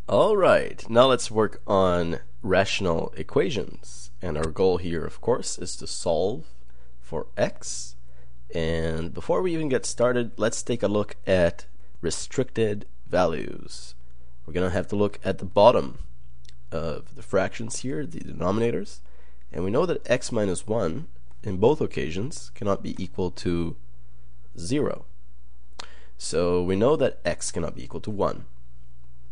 Alright, now let's work on rational equations. And our goal here, of course, is to solve for x. And before we even get started, let's take a look at restricted values. We're going to have to look at the bottom of the fractions here, the denominators. And we know that x minus 1 in both occasions cannot be equal to 0. So we know that x cannot be equal to 1.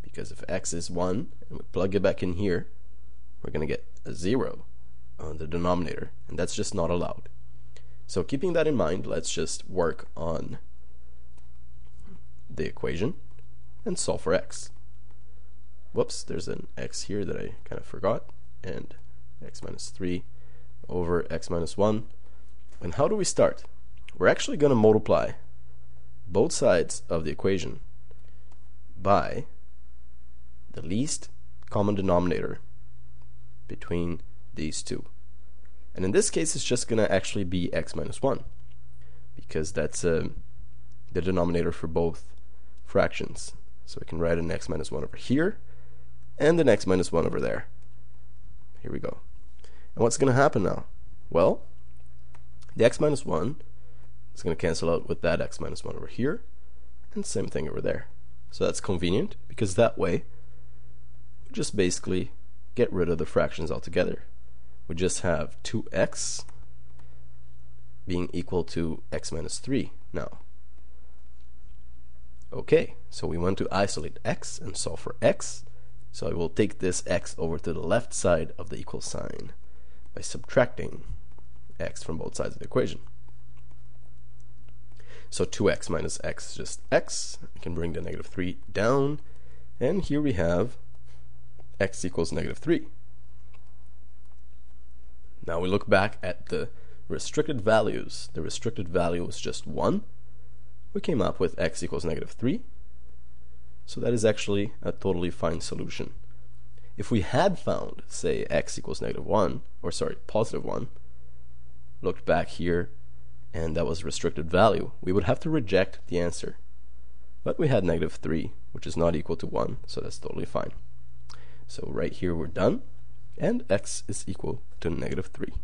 Because if x is 1 and we plug it back in here, we're going to get a 0 on the denominator, and that's just not allowed. So keeping that in mind, let's just work on the equation and solve for x. Whoops, there's an x here that I kind of forgot, and x minus 3 over x minus 1. And how do we start? We're actually going to multiply both sides of the equation by the least common denominator between these two. And in this case, it's just going to actually be x minus 1, because that's the denominator for both fractions. So we can write an x minus 1 over here and an x minus 1 over there. Here we go. And what's going to happen now? Well, the x minus 1 is going to cancel out with that x minus 1 over here, and same thing over there. So that's convenient, because that way just basically get rid of the fractions altogether. We just have 2x being equal to x minus 3 now. Okay, so we want to isolate x and solve for x. So I will take this x over to the left side of the equal sign by subtracting x from both sides of the equation. So 2x minus x is just x. I can bring the negative 3 down, and here we have x equals negative 3. Now we look back at the restricted values. The restricted value was just 1. We came up with x equals negative 3. So that is actually a totally fine solution. If we had found, say, x equals negative 1, or sorry, positive 1, looked back here, and that was a restricted value, we would have to reject the answer. But we had negative 3, which is not equal to 1, so that's totally fine. So right here we're done, and x is equal to negative 3.